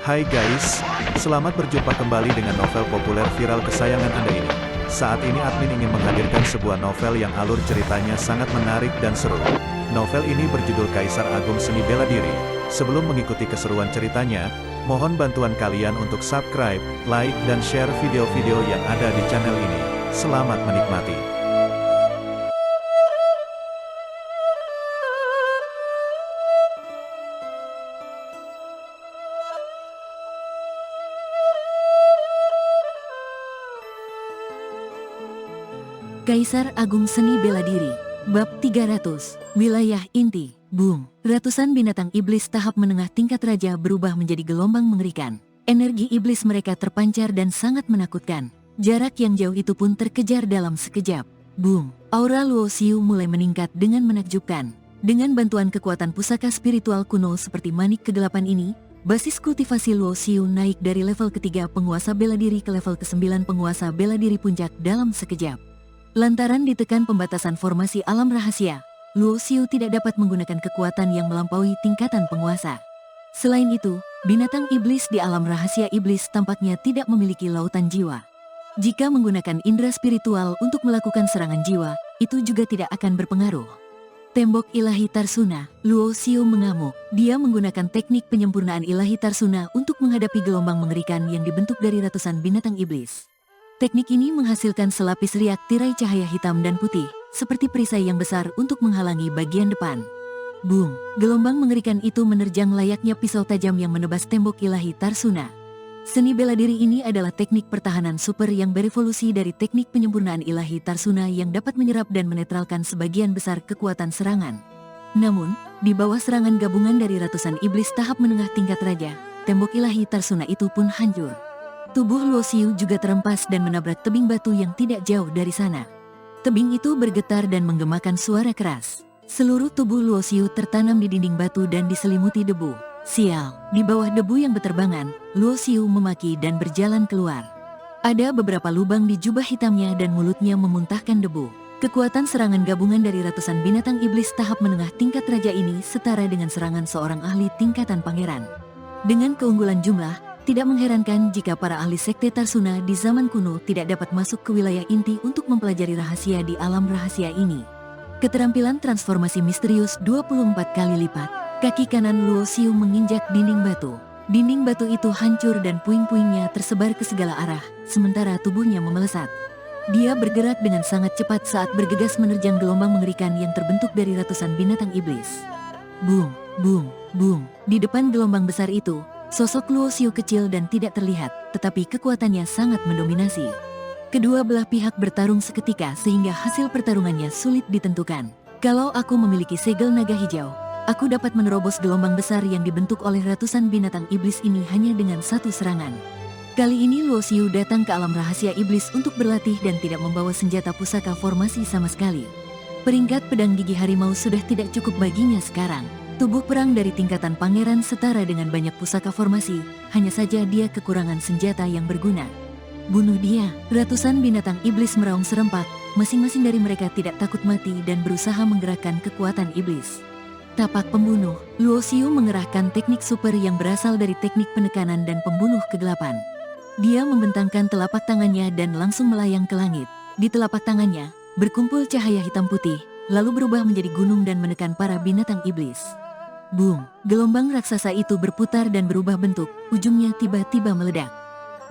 Hai guys, selamat berjumpa kembali dengan novel populer viral kesayangan Anda ini. Saat ini admin ingin menghadirkan sebuah novel yang alur ceritanya sangat menarik dan seru. Novel ini berjudul Kaisar Agung Seni Bela Diri. Sebelum mengikuti keseruan ceritanya, mohon bantuan kalian untuk subscribe, like, dan share video-video yang ada di channel ini. Selamat menikmati. Kaisar Agung Seni Bela Diri, Bab 300, Wilayah Inti, Boom. Ratusan binatang iblis tahap menengah tingkat raja berubah menjadi gelombang mengerikan. Energi iblis mereka terpancar dan sangat menakutkan. Jarak yang jauh itu pun terkejar dalam sekejap. Boom. Aura Luo Xiu mulai meningkat dengan menakjubkan. Dengan bantuan kekuatan pusaka spiritual kuno seperti manik kegelapan ini, basis kultivasi Luo Xiu naik dari level ketiga penguasa bela diri ke level ke-9 penguasa bela diri puncak dalam sekejap. Lantaran ditekan pembatasan formasi alam rahasia, Luo Xiu tidak dapat menggunakan kekuatan yang melampaui tingkatan penguasa. Selain itu, binatang iblis di alam rahasia iblis tampaknya tidak memiliki lautan jiwa. Jika menggunakan indera spiritual untuk melakukan serangan jiwa, itu juga tidak akan berpengaruh. Tembok ilahi Tarsuna, Luo Xiu mengamuk. Dia menggunakan teknik penyempurnaan ilahi Tarsuna untuk menghadapi gelombang mengerikan yang dibentuk dari ratusan binatang iblis. Teknik ini menghasilkan selapis riak tirai cahaya hitam dan putih, seperti perisai yang besar untuk menghalangi bagian depan. Boom! Gelombang mengerikan itu menerjang layaknya pisau tajam yang menebas tembok ilahi Tarsuna. Seni bela diri ini adalah teknik pertahanan super yang berevolusi dari teknik penyempurnaan ilahi Tarsuna yang dapat menyerap dan menetralkan sebagian besar kekuatan serangan. Namun, di bawah serangan gabungan dari ratusan iblis tahap menengah tingkat raja, tembok ilahi Tarsuna itu pun hancur. Tubuh Luo Xiu juga terempas dan menabrak tebing batu yang tidak jauh dari sana. Tebing itu bergetar dan menggemakan suara keras. Seluruh tubuh Luo Xiu tertanam di dinding batu dan diselimuti debu. Sial, di bawah debu yang berterbangan, Luo Xiu memaki dan berjalan keluar. Ada beberapa lubang di jubah hitamnya dan mulutnya memuntahkan debu. Kekuatan serangan gabungan dari ratusan binatang iblis tahap menengah tingkat raja ini setara dengan serangan seorang ahli tingkatan pangeran. Dengan keunggulan jumlah, tidak mengherankan jika para ahli sekte Tarsuna di zaman kuno tidak dapat masuk ke wilayah inti untuk mempelajari rahasia di alam rahasia ini. Keterampilan transformasi misterius 24 kali lipat. Kaki kanan Luo Xiu menginjak dinding batu. Dinding batu itu hancur dan puing-puingnya tersebar ke segala arah, sementara tubuhnya memelesat. Dia bergerak dengan sangat cepat saat bergegas menerjang gelombang mengerikan yang terbentuk dari ratusan binatang iblis. Boom, boom, boom. Di depan gelombang besar itu, sosok Luo Xiu kecil dan tidak terlihat, tetapi kekuatannya sangat mendominasi. Kedua belah pihak bertarung seketika sehingga hasil pertarungannya sulit ditentukan. Kalau aku memiliki segel naga hijau, aku dapat menerobos gelombang besar yang dibentuk oleh ratusan binatang iblis ini hanya dengan satu serangan. Kali ini Luo Xiu datang ke alam rahasia iblis untuk berlatih dan tidak membawa senjata pusaka formasi sama sekali. Peringkat pedang gigi harimau sudah tidak cukup baginya sekarang. Tubuh perang dari tingkatan pangeran setara dengan banyak pusaka formasi, hanya saja dia kekurangan senjata yang berguna. Bunuh dia, ratusan binatang iblis meraung serempak, masing-masing dari mereka tidak takut mati dan berusaha menggerakkan kekuatan iblis. Tapak pembunuh, Luo Xiu mengerahkan teknik super yang berasal dari teknik penekanan dan pembunuh kegelapan. Dia membentangkan telapak tangannya dan langsung melayang ke langit. Di telapak tangannya, berkumpul cahaya hitam putih, lalu berubah menjadi gunung dan menekan para binatang iblis. Boom! Gelombang raksasa itu berputar dan berubah bentuk, ujungnya tiba-tiba meledak.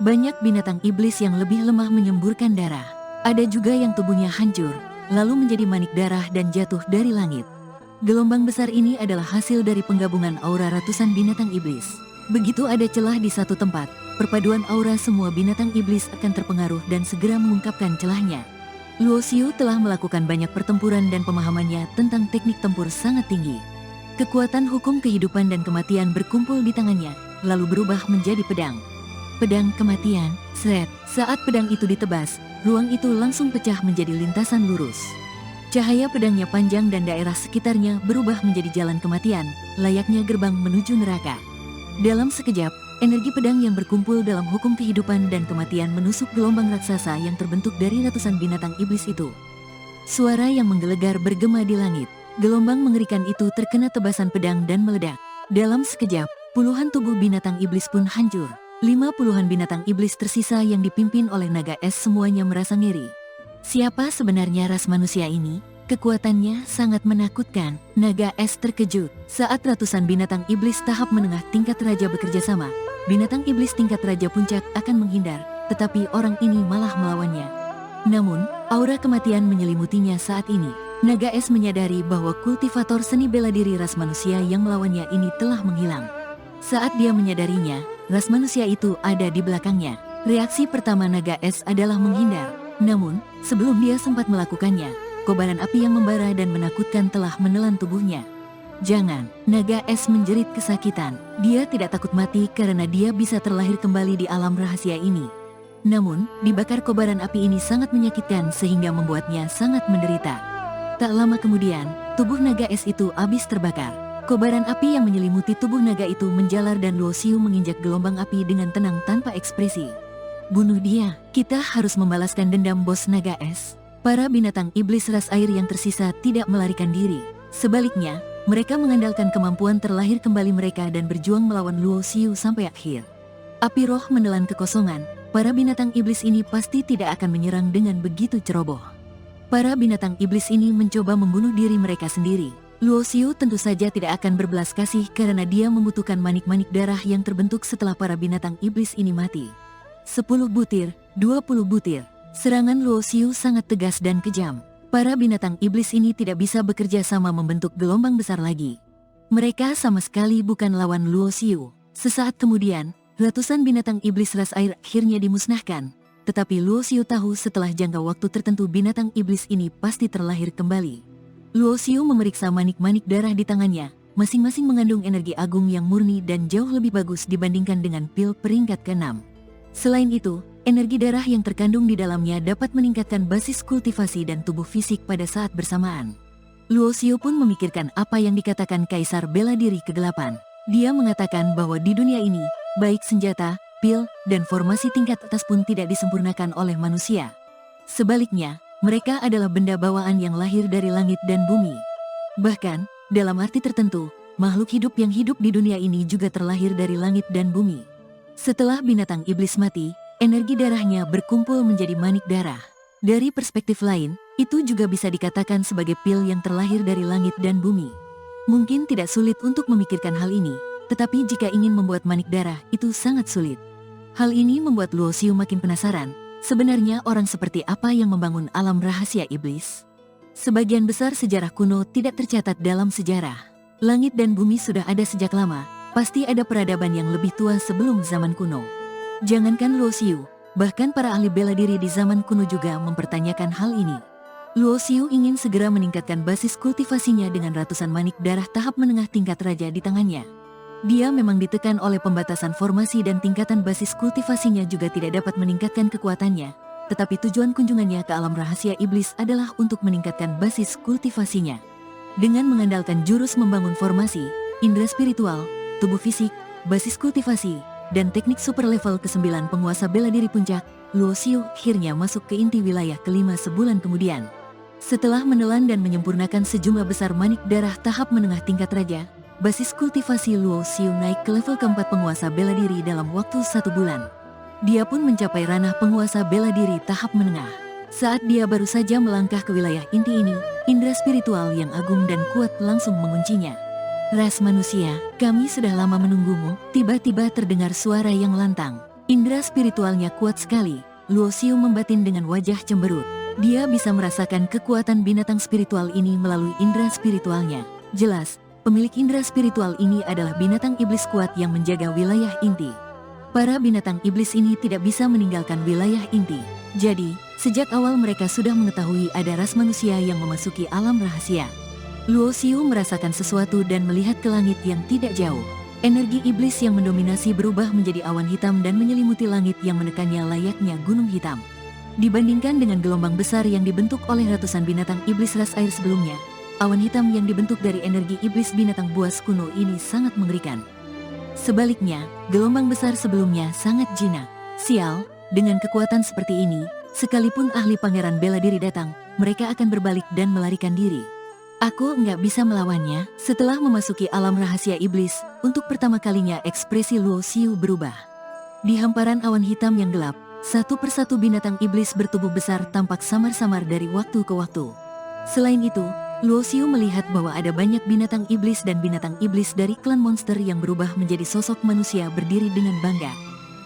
Banyak binatang iblis yang lebih lemah menyemburkan darah. Ada juga yang tubuhnya hancur, lalu menjadi manik darah dan jatuh dari langit. Gelombang besar ini adalah hasil dari penggabungan aura ratusan binatang iblis. Begitu ada celah di satu tempat, perpaduan aura semua binatang iblis akan terpengaruh dan segera mengungkapkan celahnya. Luo Xiu telah melakukan banyak pertempuran dan pemahamannya tentang teknik tempur sangat tinggi. Kekuatan hukum kehidupan dan kematian berkumpul di tangannya, lalu berubah menjadi pedang. Pedang kematian, seret. Saat pedang itu ditebas, ruang itu langsung pecah menjadi lintasan lurus. Cahaya pedangnya panjang dan daerah sekitarnya berubah menjadi jalan kematian, layaknya gerbang menuju neraka. Dalam sekejap, energi pedang yang berkumpul dalam hukum kehidupan dan kematian menusuk gelombang raksasa yang terbentuk dari ratusan binatang iblis itu. Suara yang menggelegar bergema di langit. Gelombang mengerikan itu terkena tebasan pedang dan meledak. Dalam sekejap, Puluhan tubuh binatang iblis pun hancur. 50-an binatang iblis tersisa yang dipimpin oleh naga es semuanya merasa ngeri. Siapa sebenarnya ras manusia ini? Kekuatannya sangat menakutkan. Naga es terkejut saat ratusan binatang iblis tahap menengah tingkat raja bekerja sama. Binatang iblis tingkat raja puncak akan menghindar, tetapi orang ini malah melawannya. Namun, aura kematian menyelimutinya saat ini. Naga es menyadari bahwa kultivator seni bela diri ras manusia yang melawannya ini telah menghilang. Saat dia menyadarinya, ras manusia itu ada di belakangnya. Reaksi pertama naga es adalah menghindar. Namun, sebelum dia sempat melakukannya, kobaran api yang membara dan menakutkan telah menelan tubuhnya. Jangan, naga es menjerit kesakitan. Dia tidak takut mati karena dia bisa terlahir kembali di alam rahasia ini. Namun, dibakar kobaran api ini sangat menyakitkan sehingga membuatnya sangat menderita. Tak lama kemudian, tubuh naga es itu habis terbakar. Kobaran api yang menyelimuti tubuh naga itu menjalar dan Luo Xiu menginjak gelombang api dengan tenang tanpa ekspresi. Bunuh dia, kita harus membalaskan dendam bos naga es. Para binatang iblis ras air yang tersisa tidak melarikan diri. Sebaliknya, mereka mengandalkan kemampuan terlahir kembali mereka dan berjuang melawan Luo Xiu sampai akhir. Api roh menelan kekosongan, para binatang iblis ini pasti tidak akan menyerang dengan begitu ceroboh. Para binatang iblis ini mencoba membunuh diri mereka sendiri. Luo Xiu tentu saja tidak akan berbelas kasih karena dia membutuhkan manik-manik darah yang terbentuk setelah para binatang iblis ini mati. 10 butir, 20 butir. Serangan Luo Xiu sangat tegas dan kejam. Para binatang iblis ini tidak bisa bekerja sama membentuk gelombang besar lagi. Mereka sama sekali bukan lawan Luo Xiu. Sesaat kemudian, ratusan binatang iblis ras air akhirnya dimusnahkan. Tetapi Luo Xiu tahu setelah jangka waktu tertentu binatang iblis ini pasti terlahir kembali. Luo Xiu memeriksa manik-manik darah di tangannya, masing-masing mengandung energi agung yang murni dan jauh lebih bagus dibandingkan dengan pil peringkat ke-6. Selain itu, energi darah yang terkandung di dalamnya dapat meningkatkan basis kultivasi dan tubuh fisik pada saat bersamaan. Luo Xiu pun memikirkan apa yang dikatakan Kaisar Bela Diri ke-8. Dia mengatakan bahwa di dunia ini, baik senjata, pil, dan formasi tingkat atas pun tidak disempurnakan oleh manusia. Sebaliknya, mereka adalah benda bawaan yang lahir dari langit dan bumi. Bahkan, dalam arti tertentu, makhluk hidup yang hidup di dunia ini juga terlahir dari langit dan bumi. Setelah binatang iblis mati, energi darahnya berkumpul menjadi manik darah. Dari perspektif lain, itu juga bisa dikatakan sebagai pil yang terlahir dari langit dan bumi. Mungkin tidak sulit untuk memikirkan hal ini, tetapi jika ingin membuat manik darah, itu sangat sulit. Hal ini membuat Luo Xiu makin penasaran. Sebenarnya orang seperti apa yang membangun alam rahasia iblis? Sebagian besar sejarah kuno tidak tercatat dalam sejarah. Langit dan bumi sudah ada sejak lama, pasti ada peradaban yang lebih tua sebelum zaman kuno. Jangankan Luo Xiu, bahkan para ahli bela diri di zaman kuno juga mempertanyakan hal ini. Luo Xiu ingin segera meningkatkan basis kultivasinya dengan ratusan manik darah tahap menengah tingkat raja di tangannya. Dia memang ditekan oleh pembatasan formasi dan tingkatan basis kultivasinya juga tidak dapat meningkatkan kekuatannya. Tetapi tujuan kunjungannya ke alam rahasia iblis adalah untuk meningkatkan basis kultivasinya. Dengan mengandalkan jurus membangun formasi, indera spiritual, tubuh fisik, basis kultivasi, dan teknik super level ke-9 penguasa bela diri puncak, Luo Xiu akhirnya masuk ke inti wilayah kelima sebulan kemudian. Setelah menelan dan menyempurnakan sejumlah besar manik darah tahap menengah tingkat raja, basis kultivasi Luo Xiu naik ke level keempat penguasa bela diri dalam waktu 1 bulan. Dia pun mencapai ranah penguasa bela diri tahap menengah. Saat dia baru saja melangkah ke wilayah inti ini, indera spiritual yang agung dan kuat langsung menguncinya. Ras manusia, kami sudah lama menunggumu. Tiba-tiba terdengar suara yang lantang. Indera spiritualnya kuat sekali. Luo Xiu membatin dengan wajah cemberut. Dia bisa merasakan kekuatan binatang spiritual ini melalui indera spiritualnya. Jelas, pemilik indera spiritual ini adalah binatang iblis kuat yang menjaga wilayah inti. Para binatang iblis ini tidak bisa meninggalkan wilayah inti. Jadi, sejak awal mereka sudah mengetahui ada ras manusia yang memasuki alam rahasia. Luo Xiu merasakan sesuatu dan melihat ke langit yang tidak jauh. Energi iblis yang mendominasi berubah menjadi awan hitam dan menyelimuti langit yang menekannya layaknya gunung hitam. Dibandingkan dengan gelombang besar yang dibentuk oleh ratusan binatang iblis ras air sebelumnya, awan hitam yang dibentuk dari energi iblis binatang buas kuno ini sangat mengerikan. Sebaliknya, gelombang besar sebelumnya sangat jinak. Sial, dengan kekuatan seperti ini, sekalipun ahli pangeran bela diri datang, mereka akan berbalik dan melarikan diri. Aku nggak bisa melawannya. Setelah memasuki alam rahasia iblis, untuk pertama kalinya ekspresi Luo Xiu berubah. Di hamparan awan hitam yang gelap, satu persatu binatang iblis bertubuh besar tampak samar-samar dari waktu ke waktu. Selain itu, Luo Xiu melihat bahwa ada banyak binatang iblis dan binatang iblis dari klan monster yang berubah menjadi sosok manusia berdiri dengan bangga.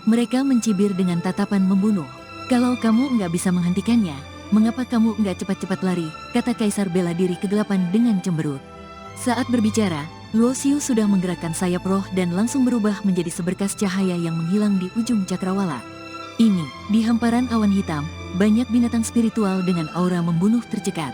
Mereka mencibir dengan tatapan membunuh. Kalau kamu nggak bisa menghentikannya, mengapa kamu nggak cepat-cepat lari, kata Kaisar bela diri kegelapan dengan cemberut. Saat berbicara, Luo Xiu sudah menggerakkan sayap roh dan langsung berubah menjadi seberkas cahaya yang menghilang di ujung cakrawala. Ini, di hamparan awan hitam, banyak binatang spiritual dengan aura membunuh tercekat.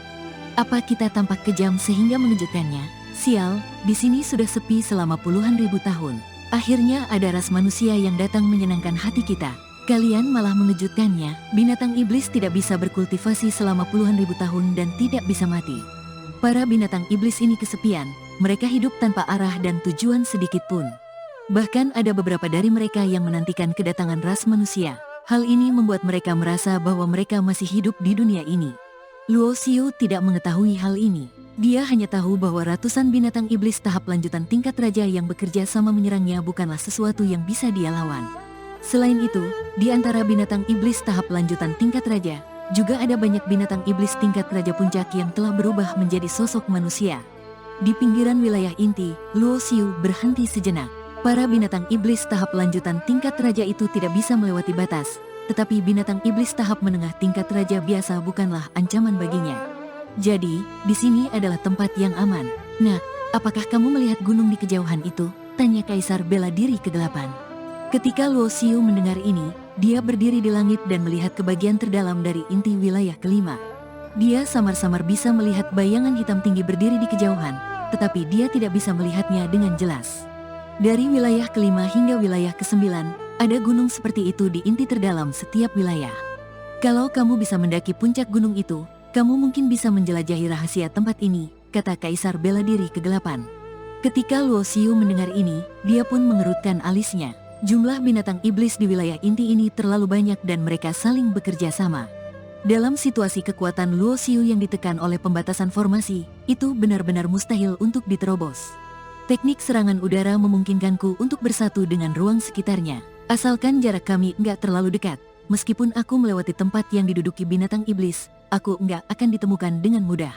Apa kita tampak kejam sehingga mengejutkannya? Sial, di sini sudah sepi selama puluhan ribu tahun. Akhirnya ada ras manusia yang datang menyenangkan hati kita. Kalian malah mengejutkannya. Binatang iblis tidak bisa berkultivasi selama puluhan ribu tahun dan tidak bisa mati. Para binatang iblis ini kesepian. Mereka hidup tanpa arah dan tujuan sedikit pun. Bahkan ada beberapa dari mereka yang menantikan kedatangan ras manusia. Hal ini membuat mereka merasa bahwa mereka masih hidup di dunia ini. Luo Xiu tidak mengetahui hal ini. Dia hanya tahu bahwa ratusan binatang iblis tahap lanjutan tingkat raja yang bekerja sama menyerangnya bukanlah sesuatu yang bisa dia lawan. Selain itu, di antara binatang iblis tahap lanjutan tingkat raja, juga ada banyak binatang iblis tingkat raja puncak yang telah berubah menjadi sosok manusia. Di pinggiran wilayah inti, Luo Xiu berhenti sejenak. Para binatang iblis tahap lanjutan tingkat raja itu tidak bisa melewati batas, tetapi binatang iblis tahap menengah tingkat raja biasa bukanlah ancaman baginya. Jadi, di sini adalah tempat yang aman. Nah, apakah kamu melihat gunung di kejauhan itu? Tanya Kaisar bela diri kegelapan. Ketika Luo Xiu mendengar ini, dia berdiri di langit dan melihat ke bagian terdalam dari inti wilayah kelima. Dia samar-samar bisa melihat bayangan hitam tinggi berdiri di kejauhan, tetapi dia tidak bisa melihatnya dengan jelas. Dari wilayah kelima hingga wilayah kesembilan, ada gunung seperti itu di inti terdalam setiap wilayah. Kalau kamu bisa mendaki puncak gunung itu, kamu mungkin bisa menjelajahi rahasia tempat ini, kata Kaisar bela diri kegelapan. Ketika Luo Xiu mendengar ini, dia pun mengerutkan alisnya. Jumlah binatang iblis di wilayah inti ini terlalu banyak dan mereka saling bekerja sama. Dalam situasi kekuatan Luo Xiu yang ditekan oleh pembatasan formasi, itu benar-benar mustahil untuk diterobos. Teknik serangan udara memungkinkanku untuk bersatu dengan ruang sekitarnya. Asalkan jarak kami nggak terlalu dekat, meskipun aku melewati tempat yang diduduki binatang iblis, aku nggak akan ditemukan dengan mudah.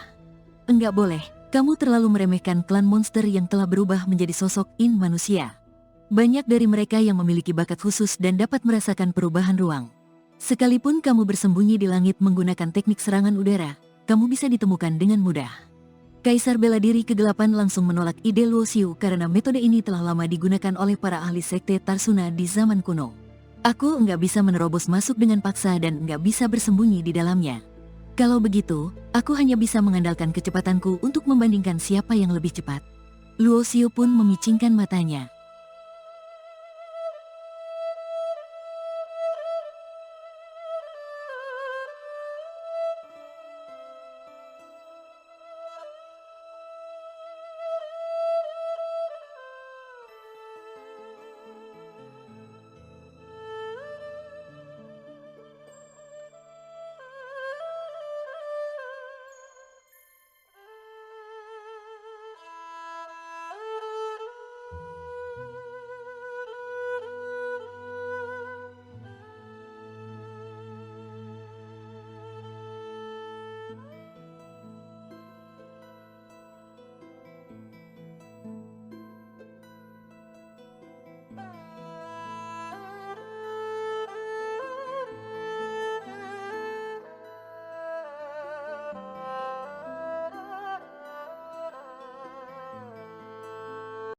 Enggak boleh, kamu terlalu meremehkan klan monster yang telah berubah menjadi sosok manusia. Banyak dari mereka yang memiliki bakat khusus dan dapat merasakan perubahan ruang. Sekalipun kamu bersembunyi di langit menggunakan teknik serangan udara, kamu bisa ditemukan dengan mudah. Kaisar bela diri kegelapan langsung menolak ide Luo Xiu karena metode ini telah lama digunakan oleh para ahli sekte Tarsuna di zaman kuno. Aku nggak bisa menerobos masuk dengan paksa dan nggak bisa bersembunyi di dalamnya. Kalau begitu, aku hanya bisa mengandalkan kecepatanku untuk membandingkan siapa yang lebih cepat. Luo Xiu pun memicingkan matanya.